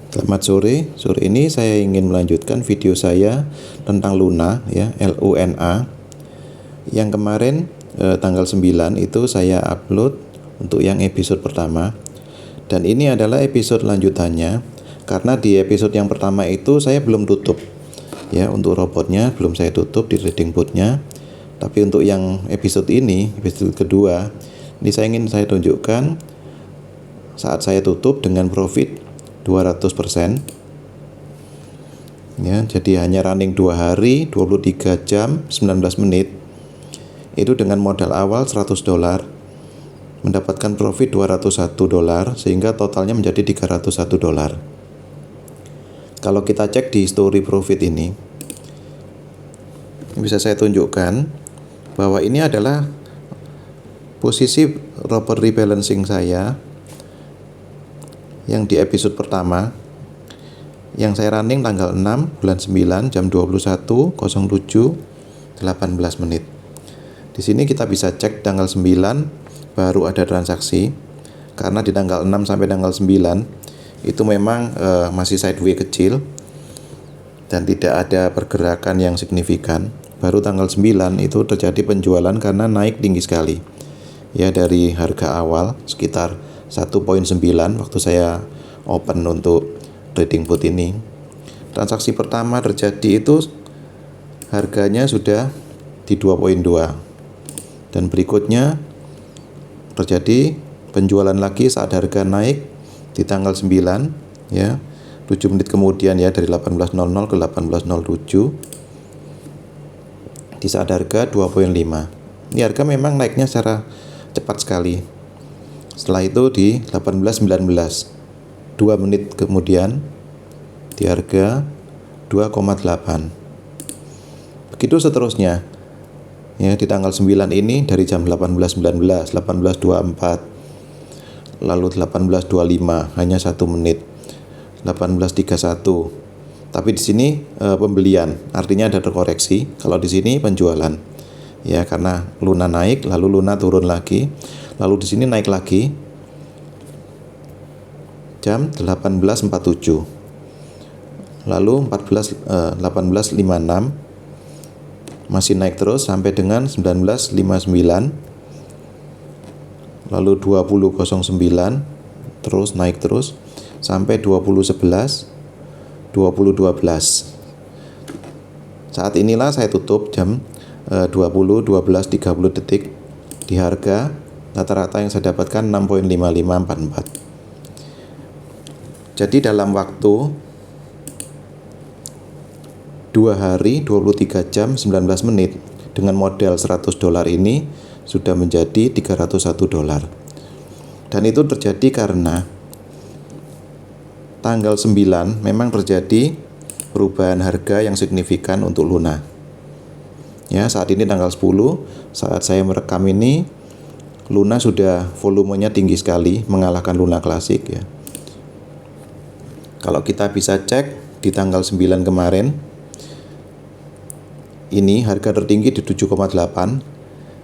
Selamat sore. Sore ini saya ingin melanjutkan video saya tentang Luna ya, LUNA. Yang kemarin tanggal 9 itu saya upload untuk yang episode pertama. Dan ini adalah episode lanjutannya karena di episode yang pertama itu saya belum tutup. Ya, untuk robotnya belum saya tutup di trading bootnya. Tapi untuk yang episode ini, episode kedua, ini saya tunjukkan saat saya tutup dengan profit 200%. Ya, jadi hanya running 2 hari, 23 jam, 19 menit. Itu dengan modal awal $100, mendapatkan profit $201 sehingga totalnya menjadi $301. Kalau kita cek di history profit ini, bisa saya tunjukkan bahwa ini adalah posisi robot rebalancing saya yang di episode pertama yang saya running tanggal 6 bulan 9 jam 21.07 18 menit. Di sini kita bisa cek tanggal 9 baru ada transaksi karena di tanggal 6 sampai tanggal 9 itu memang masih sideways kecil dan tidak ada pergerakan yang signifikan. Baru tanggal 9 itu terjadi penjualan karena naik tinggi sekali. Ya, dari harga awal sekitar 1.9 waktu saya open untuk trading boot ini. Transaksi pertama terjadi itu harganya sudah di 2.2 dan berikutnya terjadi penjualan lagi saat harga naik di tanggal 9 ya, 7 menit kemudian ya, dari 18.00 ke 18.07 di saat harga 2.5. Ini harga memang naiknya secara cepat sekali. Setelah itu di 18.19 2 menit kemudian di harga 2,8. Begitu seterusnya. Ya, di tanggal 9 ini dari jam 18.19, 18.24, lalu 18.25 hanya 1 menit. 18.31. Tapi di sini pembelian, artinya ada terkoreksi. Kalau di sini penjualan. Ya, karena Luna naik, lalu Luna turun lagi, lalu di sini naik lagi jam 18.47, lalu 18.56 masih naik terus sampai dengan 19.59, lalu 20.09 terus naik terus sampai 20.11, 20.12. Saat inilah saya tutup jam 20.12.30 detik di harga rata-rata yang saya dapatkan 6.5544. Jadi dalam waktu 2 hari 23 jam 19 menit dengan modal $100 ini sudah menjadi $301. Dan itu terjadi karena tanggal 9 memang terjadi perubahan harga yang signifikan untuk Luna. Ya, saat ini tanggal 10, saat saya merekam ini Luna sudah volumenya tinggi sekali mengalahkan Luna klasik ya. Kalau kita bisa cek di tanggal 9 kemarin, ini harga tertinggi di 7,8.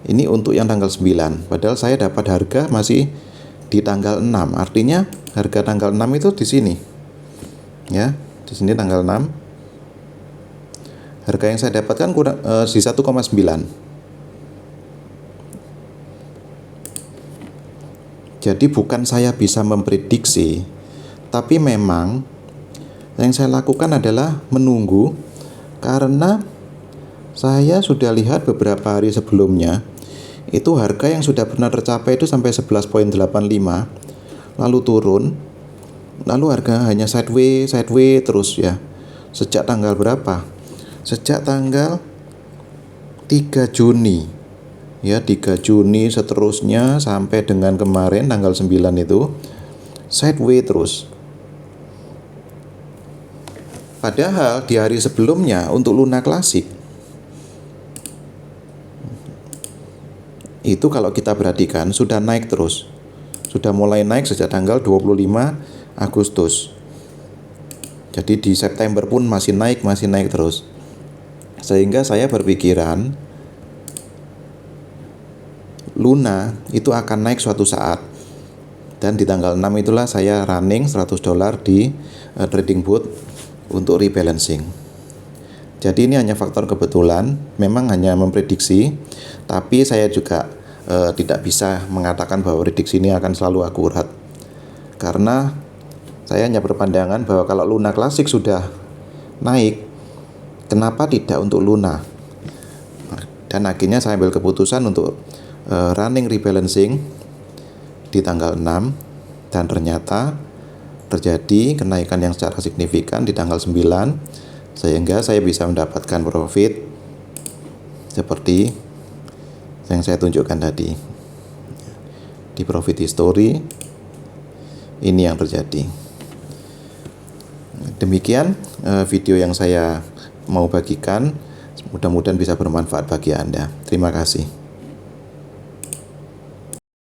Ini untuk yang tanggal 9. Padahal saya dapat harga masih di tanggal 6. Artinya harga tanggal 6 itu di sini. Ya, di sini tanggal 6. Harga yang saya dapatkan kurang di 1,9. Jadi bukan saya bisa memprediksi, tapi memang yang saya lakukan adalah menunggu karena saya sudah lihat beberapa hari sebelumnya itu harga yang sudah pernah tercapai itu sampai 11.85 lalu turun, lalu harga hanya sideways terus ya. Sejak tanggal berapa? Sejak tanggal 3 Juni ya, 3 Juni seterusnya sampai dengan kemarin tanggal 9 itu sideways terus. Padahal di hari sebelumnya untuk Luna klasik itu kalau kita perhatikan sudah naik terus. Sudah mulai naik sejak tanggal 25 Agustus. Jadi di September pun masih naik terus. Sehingga saya berpikiran Luna itu akan naik suatu saat Dan di tanggal 6 itulah saya running $100 di trading booth untuk rebalancing. Jadi ini hanya faktor kebetulan, memang hanya memprediksi, tapi saya juga tidak bisa mengatakan bahwa prediksi ini akan selalu akurat. Karena saya hanya berpandangan bahwa kalau Luna Klasik sudah naik, kenapa tidak untuk Luna? Dan akhirnya saya ambil keputusan untuk running rebalancing di tanggal 6, dan ternyata terjadi kenaikan yang secara signifikan di tanggal 9, sehingga saya bisa mendapatkan profit seperti yang saya tunjukkan tadi. Di profit history ini yang terjadi. Demikian video yang saya mau bagikan, mudah-mudahan bisa bermanfaat bagi Anda. Terima kasih.